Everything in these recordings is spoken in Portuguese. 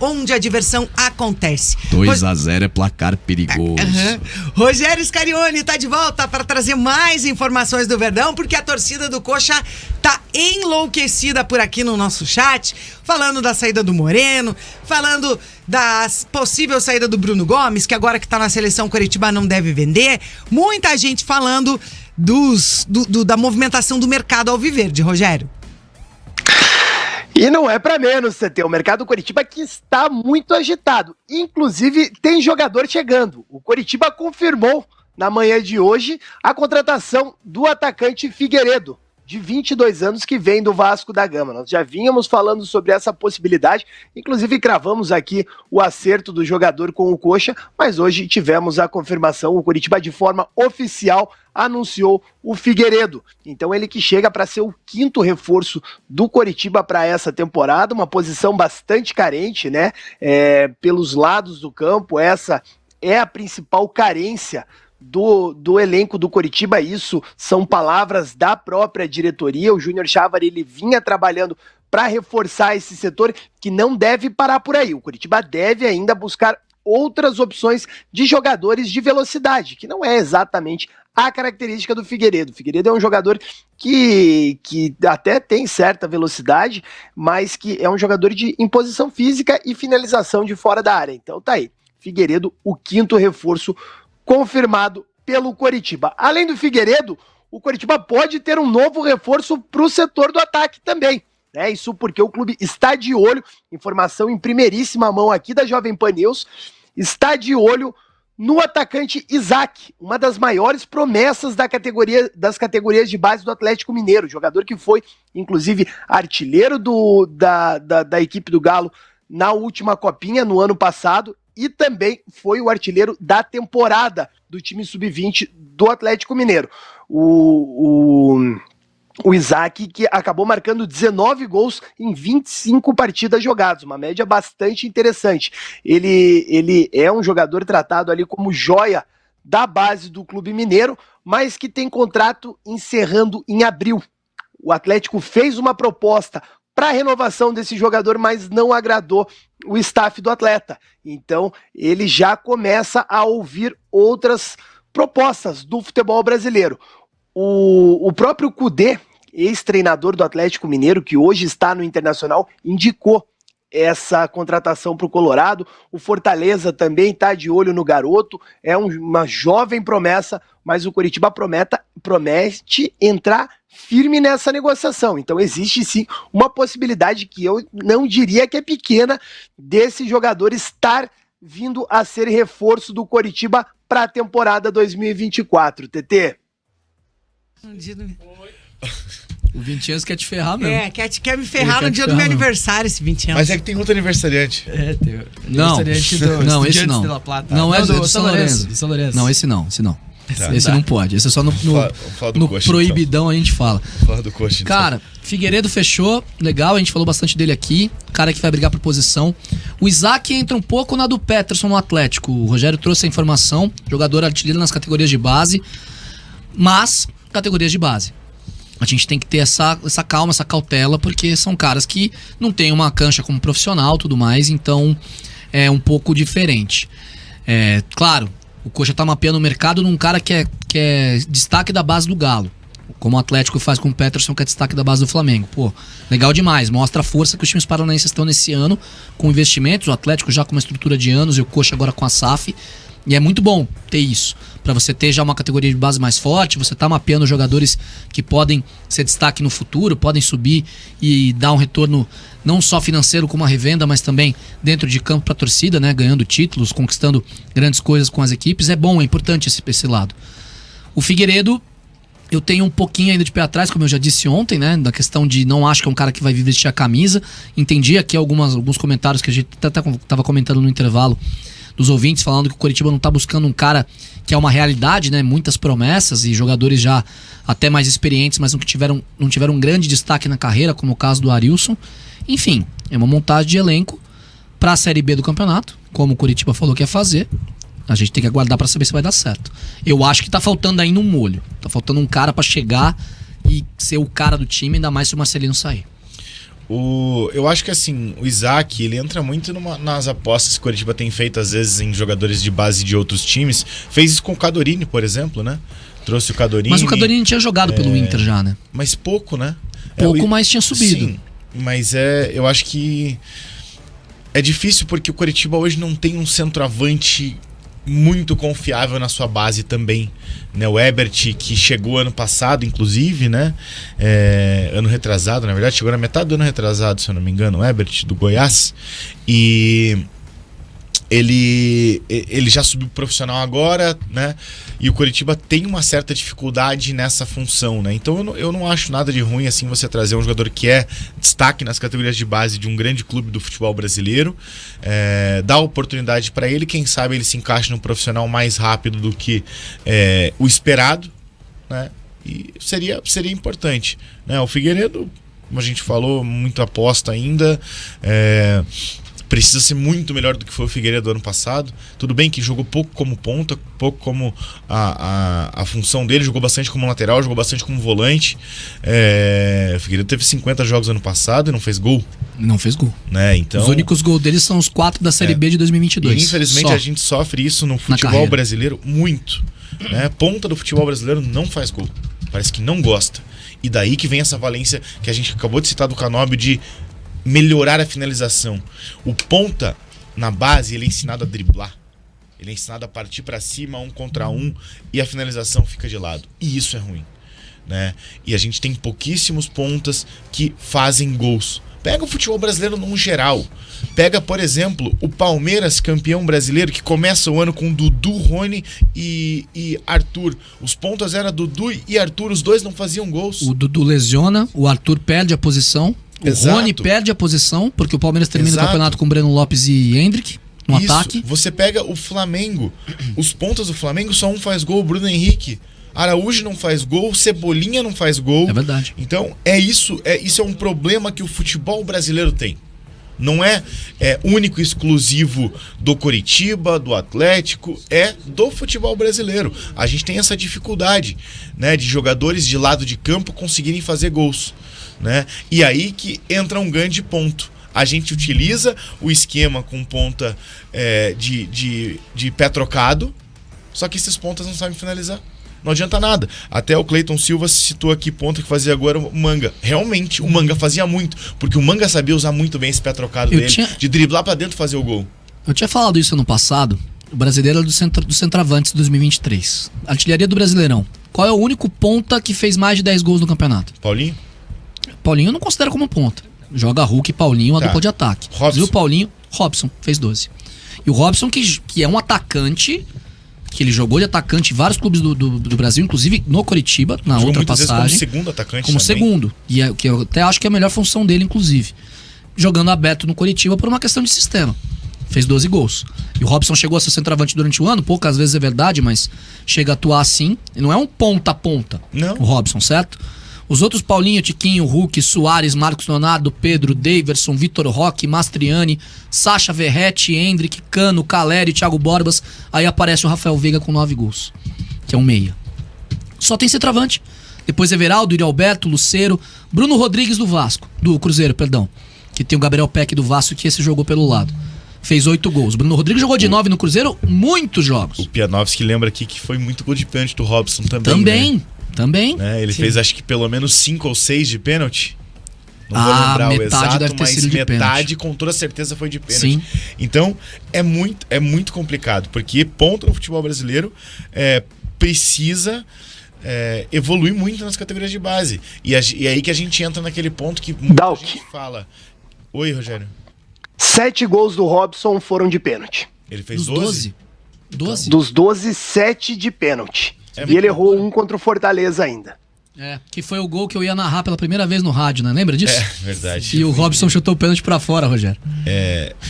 onde a diversão acontece. 2-0 é placar perigoso. Rogério Scarione tá de volta para trazer mais informações do Verdão, porque a torcida do Coxa tá enlouquecida por aqui no nosso chat, falando da saída do Moreno, falando da possível saída do Bruno Gomes, que agora que tá na seleção Coritiba não deve vender. Muita gente falando da movimentação do mercado alviverde, Rogério. E não é pra menos, CT. O mercado do Coritiba que está muito agitado. Inclusive, tem jogador chegando. O Coritiba confirmou na manhã de hoje a contratação do atacante Figueiredo, de 22 anos, que vem do Vasco da Gama. Nós já vínhamos falando sobre essa possibilidade, inclusive cravamos aqui o acerto do jogador com o Coxa, mas hoje tivemos a confirmação. O Coritiba, de forma oficial, anunciou o Figueiredo. Então ele que chega para ser o 5º reforço do Coritiba para essa temporada, uma posição bastante carente, né? Pelos lados do campo, essa é a principal carência do elenco do Coritiba. Isso são palavras da própria diretoria. O Júnior Chávari, ele vinha trabalhando para reforçar esse setor, que não deve parar por aí. O Coritiba deve ainda buscar outras opções de jogadores de velocidade, que não é exatamente a característica do Figueiredo. O Figueiredo é um jogador que até tem certa velocidade, mas que é um jogador de imposição física e finalização de fora da área. Então tá aí, Figueiredo, o 5º reforço confirmado pelo Coritiba. Além do Figueiredo, o Coritiba pode ter um novo reforço para o setor do ataque também. Isso porque o clube está de olho, informação em primeiríssima mão aqui da Jovem Pan News, está de olho no atacante Isaac, uma das maiores promessas das categorias de base do Atlético Mineiro, jogador que foi, inclusive, artilheiro da equipe do Galo na última Copinha, no ano passado, e também foi o artilheiro da temporada do time sub-20 do Atlético Mineiro. O Isaac, que acabou marcando 19 gols em 25 partidas jogadas, uma média bastante interessante. Ele é um jogador tratado ali como joia da base do clube mineiro, mas que tem contrato encerrando em abril. O Atlético fez uma proposta para a renovação desse jogador, mas não agradou o staff do atleta. Então, ele já começa a ouvir outras propostas do futebol brasileiro. O próprio Kudê, ex-treinador do Atlético Mineiro, que hoje está no Internacional, indicou essa contratação para o Colorado. O Fortaleza também está de olho no garoto, é uma jovem promessa, mas o Coritiba promete entrar firme nessa negociação. Então existe sim uma possibilidade, que eu não diria que é pequena, desse jogador estar vindo a ser reforço do Coritiba para a temporada 2024. TT? O 20 anos quer te ferrar mesmo. Quer me ferrar no dia do meu aniversário, esse 20 anos. Mas é que tem outro aniversariante. Tem. Não, esse não. Não é do São Lourenço. Não, esse não. Tá, esse não pode. Esse é só no Coxa, proibidão, então. A gente fala. Fala do Coxa, então. Cara, Figueiredo fechou, legal, a gente falou bastante dele aqui. Cara que vai brigar por posição. O Isaac entra um pouco na do Peterson no Atlético. O Rogério trouxe a informação. Jogador artilheiro nas categorias de base. Mas, categorias de base. A gente tem que ter essa calma, essa cautela, porque são caras que não têm uma cancha como profissional, tudo mais, então é um pouco diferente. Claro, o Coxa tá mapeando o mercado num cara que é destaque da base do Galo, como o Atlético faz com o Peterson, que é destaque da base do Flamengo. Pô, legal demais, mostra a força que os times paranaenses estão nesse ano, com investimentos, o Atlético já com uma estrutura de anos e o Coxa agora com a SAF. E é muito bom ter isso, para você ter já uma categoria de base mais forte, você tá mapeando jogadores que podem ser destaque no futuro, podem subir e dar um retorno não só financeiro como a revenda, mas também dentro de campo para a torcida, né, ganhando títulos, conquistando grandes coisas com as equipes. É bom, é importante esse lado. O Figueiredo, eu tenho um pouquinho ainda de pé atrás, como eu já disse ontem, né, da questão de não acho que é um cara que vai vir vestir a camisa. Entendi aqui alguns comentários que a gente até tava comentando no intervalo, dos ouvintes falando que o Coritiba não tá buscando um cara que é uma realidade, né? Muitas promessas e jogadores já até mais experientes, mas não tiveram um grande destaque na carreira, como o caso do Arilson. Enfim, é uma montagem de elenco para a Série B do campeonato, como o Coritiba falou que ia fazer. A gente tem que aguardar para saber se vai dar certo. Eu acho que tá faltando ainda um molho. Tá faltando um cara para chegar e ser o cara do time, ainda mais se o Marcelino sair. Eu acho que assim, o Isaac, ele entra muito nas apostas que o Coritiba tem feito, às vezes, em jogadores de base de outros times. Fez isso com o Cadorini, por exemplo, né? Trouxe o Cadorini. Mas o Cadorini tinha jogado pelo Inter já, né? Mas pouco, né? Pouco, mas tinha subido. Sim, mas eu acho que é difícil porque o Coritiba hoje não tem um centroavante muito confiável na sua base também, né? O Ebert, que chegou ano passado, inclusive, né? Ano retrasado, na verdade, chegou na metade do ano retrasado, se eu não me engano, o Ebert, do Goiás, e ele já subiu pro profissional agora, né? E o Coritiba tem uma certa dificuldade nessa função, né? Então eu não acho nada de ruim assim você trazer um jogador que é destaque nas categorias de base de um grande clube do futebol brasileiro, dar oportunidade para ele, quem sabe ele se encaixa no profissional mais rápido do que o esperado, né? E seria importante, né? O Figueiredo, como a gente falou, muito aposta ainda, precisa ser muito melhor do que foi o Figueiredo do ano passado. Tudo bem que jogou pouco como ponta, pouco como a função dele, jogou bastante como lateral, jogou bastante como volante. O Figueiredo teve 50 jogos ano passado e não fez gol. Não fez gol. Né? Então, os únicos gols dele são os 4 da Série B de 2022. E infelizmente a gente sofre isso no futebol brasileiro muito. Né? Ponta do futebol brasileiro não faz gol. Parece que não gosta. E daí que vem essa valência que a gente acabou de citar do Canóbio de melhorar a finalização. O ponta, na base, ele é ensinado a driblar. Ele é ensinado a partir para cima, 1 contra 1, e a finalização fica de lado. E isso é ruim, né? E a gente tem pouquíssimos pontas que fazem gols. Pega o futebol brasileiro num geral. Pega, por exemplo, o Palmeiras, campeão brasileiro, que começa o ano com Dudu, Rony e Arthur. Os pontas eram Dudu e Arthur, os dois não faziam gols. O Dudu lesiona, o Arthur perde a posição. Exato. O Rony perde a posição, porque o Palmeiras termina o campeonato com Breno Lopes e Hendrick no ataque. Você pega o Flamengo, os pontas do Flamengo, só um faz gol, o Bruno Henrique. Araújo não faz gol, Cebolinha não faz gol. É verdade. Então, isso é um problema que o futebol brasileiro tem. Não é único e exclusivo do Coritiba, do Atlético, é do futebol brasileiro. A gente tem essa dificuldade, né, de jogadores de lado de campo conseguirem fazer gols. Né? E aí que entra um grande ponto. A gente utiliza o esquema com ponta de pé trocado, só que esses pontas não sabem finalizar. Não adianta nada. Até o Cleiton Silva citou aqui ponta que fazia agora o Manga. Realmente, o Manga fazia muito, porque o Manga sabia usar muito bem esse pé trocado dele, de driblar pra dentro e fazer o gol. Eu tinha falado isso ano passado. O Brasileiro é do centroavantes de 2023. Artilharia do Brasileirão. Qual é o único ponta que fez mais de 10 gols no campeonato? Paulinho? Paulinho eu não considero como ponta. Joga Hulk e Paulinho, dupla de ataque. E o Paulinho, Robson, fez 12. E o Robson, que é um atacante, que ele jogou de atacante em vários clubes do Brasil, inclusive no Coritiba, na jogou outra passagem. Como segundo atacante como também. Segundo. E que eu até acho que é a melhor função dele, inclusive. Jogando aberto no Coritiba por uma questão de sistema. Fez 12 gols. E o Robson chegou a ser centroavante durante o ano, poucas vezes é verdade, mas chega a atuar assim. E não é um ponta-ponta, o Robson, certo? Os outros, Paulinho, Tiquinho, Hulk, Soares, Marcos Leonardo, Pedro, Daverson, Vitor Roque, Mastriani, Sacha Verrete, Hendrick, Cano, Caleri, Thiago Borbas. Aí aparece o Rafael Veiga com 9 gols, que é um meia. Só tem centroavante. Depois Everaldo, Yuri Alberto, Lucero, Bruno Rodrigues do Cruzeiro, perdão. Que tem o Gabriel Peck do Vasco, que esse jogou pelo lado. Fez 8 gols. Bruno Rodrigues jogou de 9 no Cruzeiro, muitos jogos. O Pianovski lembra aqui que foi muito gol de pênalti do Robson também. Também. Né? Ele fez acho que pelo menos 5 ou 6 de pênalti. Não vou lembrar o exato, mas metade com toda certeza foi de pênalti. Sim. Então é muito complicado, porque ponto no futebol brasileiro precisa evoluir muito nas categorias de base. E aí que a gente entra naquele ponto que muita gente fala. Oi, Rogério. 7 gols do Robson foram de pênalti. Ele fez 12? 12? Dos 12, 7 de pênalti. E ele errou um contra o Fortaleza ainda. Que foi o gol que eu ia narrar pela primeira vez no rádio, né? Lembra disso? Verdade. E o Robson chutou o pênalti pra fora, Rogério.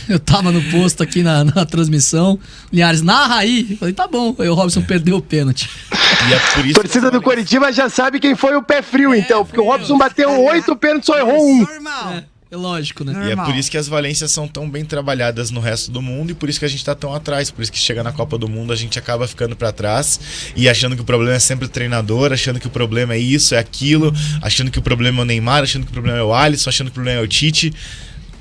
Eu tava no posto aqui na transmissão. Linhares, narra aí. Eu falei, tá bom. Aí o Robson perdeu o pênalti. E é por isso torcida do Coritiba já sabe quem foi o pé frio, então. Porque o Robson bateu 8 pênaltis, só errou um. Normal. É lógico, né? E é Normal. por isso que as valências são tão bem trabalhadas no resto do mundo e por isso que a gente tá tão atrás. Por isso que chega na Copa do Mundo a gente acaba ficando pra trás e achando que o problema é sempre o treinador, achando que o problema é isso, é aquilo, achando que o problema é o Neymar, achando que o problema é o Alisson, achando que o problema é o Tite.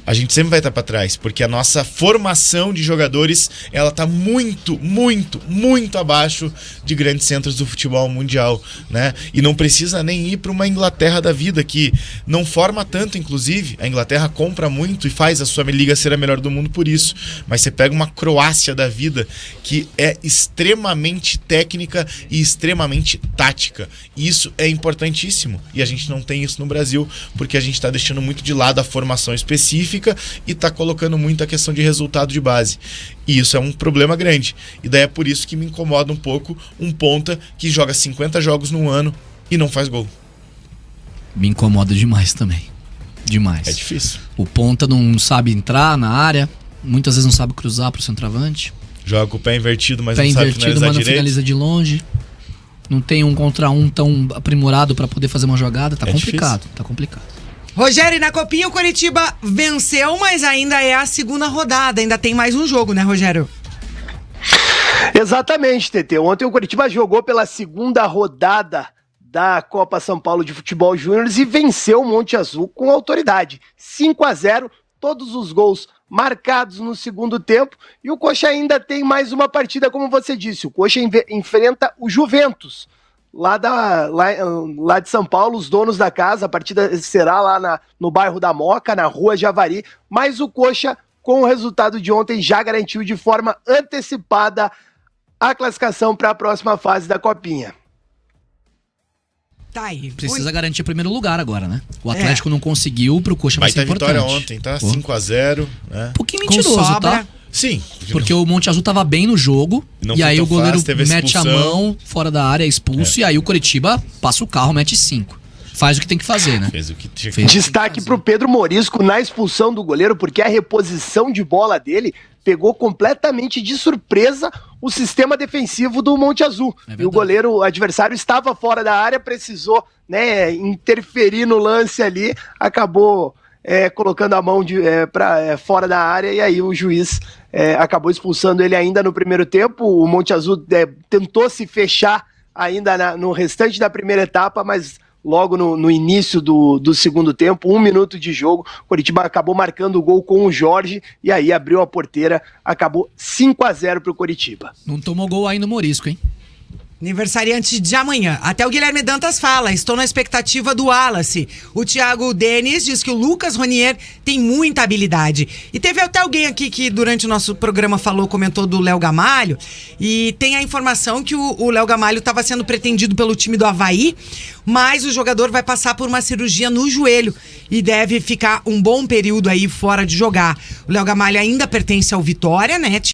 A gente sempre vai estar para trás, porque a nossa formação de jogadores, ela tá muito, muito, muito abaixo de grandes centros do futebol mundial, né? E não precisa nem ir para uma Inglaterra da vida, que não forma tanto, inclusive. A Inglaterra compra muito e faz a sua liga ser a melhor do mundo por isso. Mas você pega uma Croácia da vida, que é extremamente técnica e extremamente tática. E isso é importantíssimo. E a gente não tem isso no Brasil, porque a gente está deixando muito de lado a formação específica e tá colocando muito a questão de resultado de base. E isso é um problema grande. E daí é por isso que me incomoda um pouco um ponta que joga 50 jogos num ano e não faz gol. Me incomoda demais também. Demais. É difícil. O ponta não sabe entrar na área, muitas vezes não sabe cruzar pro centroavante. Joga com o pé invertido, mas Pé não sabe invertido, finalizar mas não direito. finaliza de longe. Não tem um contra um tão aprimorado pra poder fazer uma jogada. Tá complicado, difícil. tá complicado. Rogério, e na Copinha o Coritiba venceu, mas ainda é a segunda rodada. Ainda tem mais um jogo, né, Rogério? Exatamente, TT. Ontem o Coritiba jogou pela segunda rodada da Copa São Paulo de Futebol Júnior e venceu o Monte Azul com autoridade. 5-0, todos os gols marcados no segundo tempo. E o Coxa ainda tem mais uma partida, como você disse. O Coxa enfrenta o Juventus. Lá de São Paulo, os donos da casa, a partida será lá no bairro da Moca, na Rua Javari, mas o Coxa, com o resultado de ontem, já garantiu de forma antecipada a classificação para a próxima fase da Copinha. Tá aí. Precisa garantir o primeiro lugar agora, né? O Atlético não conseguiu, pro Coxa vai Baita ser importante. vitória ontem, tá? 5-0, né? Um pouquinho Com mentiroso, sobra. tá? Sim. Porque o Monte Azul tava bem no jogo, Não e foi aí tão o goleiro fácil, teve a mete a expulsão. mão fora da área, é expulso, e aí o Coritiba passa o carro, mete 5. Faz o que tem que fazer, né? Fez o que tinha que Fez. Destaque para o Pedro Morisco na expulsão do goleiro, porque a reposição de bola dele pegou completamente de surpresa o sistema defensivo do Monte Azul. É E o goleiro, o adversário, estava fora da área, precisou, né, interferir no lance ali, acabou colocando a mão fora da área, e aí o juiz acabou expulsando ele ainda no primeiro tempo. O Monte Azul tentou se fechar ainda no restante da primeira etapa, mas logo no início do segundo tempo, 1 minuto de jogo, o Coritiba acabou marcando o gol com o Jorge, e aí abriu a porteira, acabou 5-0 pro Coritiba. Não tomou gol ainda o Morisco, hein? Aniversariante de amanhã. Até o Guilherme Dantas fala, estou na expectativa do Wallace. O Thiago Denis diz que o Lucas Ronier tem muita habilidade. E teve até alguém aqui que durante o nosso programa comentou do Léo Gamalho, e tem a informação que o Léo Gamalho estava sendo pretendido pelo time do Avaí, mas o jogador vai passar por uma cirurgia no joelho e deve ficar um bom período aí fora de jogar. O Léo Gamalho ainda pertence ao Vitória, né?